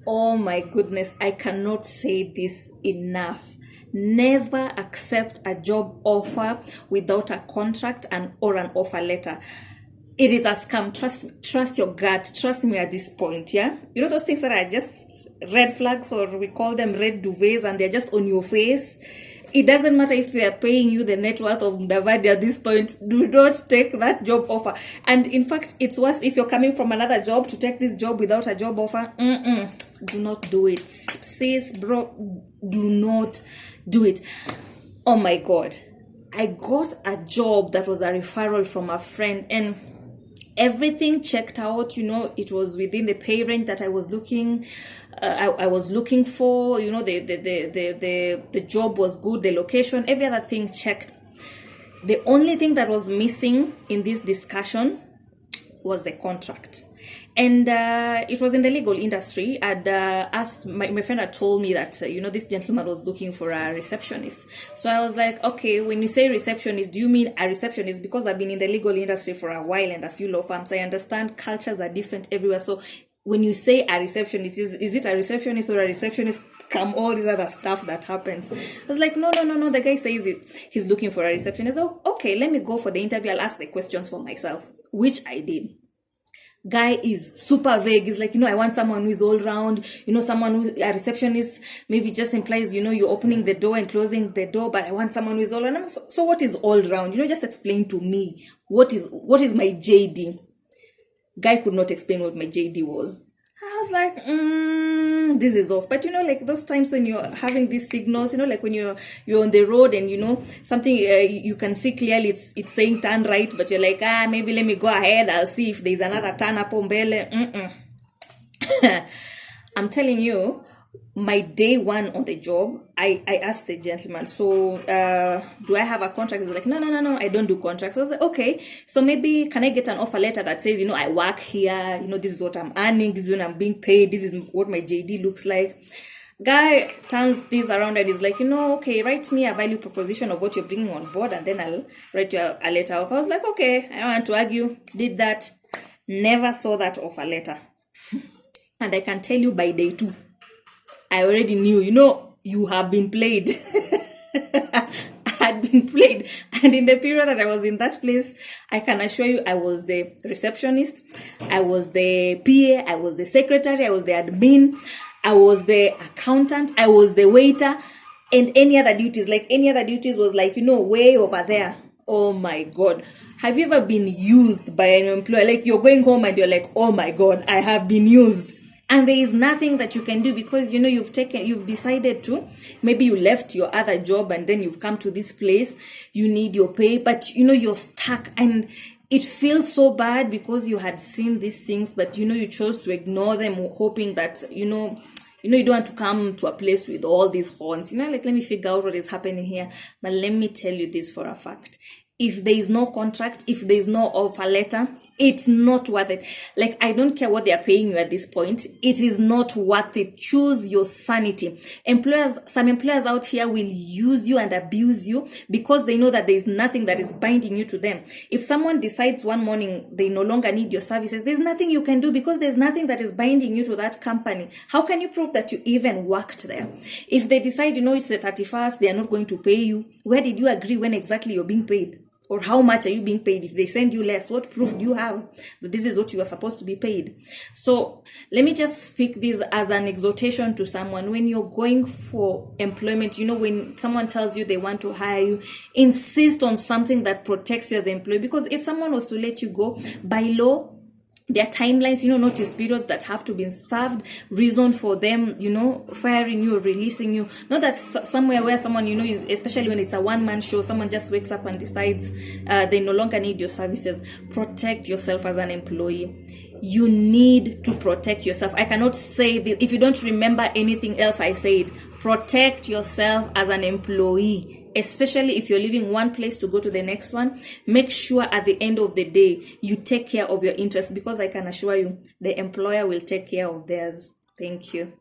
Oh my goodness, I cannot say this enough. Never accept a job offer without a contract and or an offer letter. It is a scam. Trust your gut. Trust me at this point, yeah? You know those things that are just red flags, or we call them red duvets, and they're just on your face? It doesn't matter if they are paying you the net worth of Mudavadi at this point. Do not take that job offer. And in fact, it's worse if you're coming from another job to take this job without a job offer. Do not do it. Sis, bro, do not do it. Oh my God. I got a job that was a referral from a friend, and everything checked out. It was within the pay range that I was looking for. The job was good, the location, every other thing checked. The only thing that was missing in this discussion was the contract. And it was in the legal industry. And asked my friend had told me that this gentleman was looking for a receptionist. So I was like, okay, when you say receptionist, do you mean a receptionist? Because I've been in the legal industry for a while and a few law firms. I understand cultures are different everywhere. So when you say a receptionist, is it a receptionist or a receptionist? Come all this other stuff that happens. I was like, no. The guy says he's looking for a receptionist. Oh, okay, let me go for the interview. I'll ask the questions for myself, which I did. Guy is super vague. He's like, I want someone who is all round, someone who's a receptionist maybe just implies, you're opening the door and closing the door, but I want someone who is all round. So what is all round? Just explain to me. What is my JD? Guy could not explain what my JD was. I was like, this is off. But like those times when you're having these signals, like when you're on the road and something you can see clearly, it's saying turn right, but you're like, maybe let me go ahead, I'll see if there's another turn up on mbele. I'm telling you, my day one on the job, I asked the gentleman, so do I have a contract? He's like, no, I don't do contracts. I was like, okay, so maybe can I get an offer letter that says, I work here, this is what I'm earning, this is when I'm being paid, this is what my JD looks like. Guy turns this around and is like, okay, write me a value proposition of what you're bringing on board, and then I'll write you a letter off. I was like, okay, I don't want to argue. Did that. Never saw that offer letter. And I can tell you by day 2, I already knew, you have been played. I had been played. And in the period that I was in that place, I can assure you, I was the receptionist, I was the PA, I was the secretary, I was the admin, I was the accountant, I was the waiter, and any other duties. Like any other duties was like, way over there. Oh my God. Have you ever been used by an employer? Like you're going home and you're like, oh my God, I have been used. And there is nothing that you can do because, you've decided to, maybe you left your other job and then you've come to this place, you need your pay, but, you're stuck and it feels so bad because you had seen these things, but, you chose to ignore them, hoping that, you don't want to come to a place with all these horns, like, let me figure out what is happening here. But let me tell you this for a fact. If there is no contract, if there is no offer letter, it's not worth it. Like, I don't care what they are paying you at this point. It is not worth it. Choose your sanity. Some employers out here will use you and abuse you because they know that there is nothing that is binding you to them. If someone decides one morning they no longer need your services, there's nothing you can do because there's nothing that is binding you to that company. How can you prove that you even worked there? If they decide, it's the 31st, they are not going to pay you, where did you agree when exactly you're being paid? Or how much are you being paid? If they send you less, what proof do you have that this is what you are supposed to be paid? So let me just speak this as an exhortation to someone. When you're going for employment, when someone tells you they want to hire you, insist on something that protects you as the employee. Because if someone was to let you go, by law, there are timelines, notice periods that have to be served, reason for them, firing you or releasing you. Not that somewhere where someone, is, especially when it's a one-man show, someone just wakes up and decides they no longer need your services. Protect yourself as an employee. You need to protect yourself. I cannot say this. If you don't remember anything else I said, protect yourself as an employee. Especially if you're leaving one place to go to the next one, make sure at the end of the day, you take care of your interests, because I can assure you, the employer will take care of theirs. Thank you.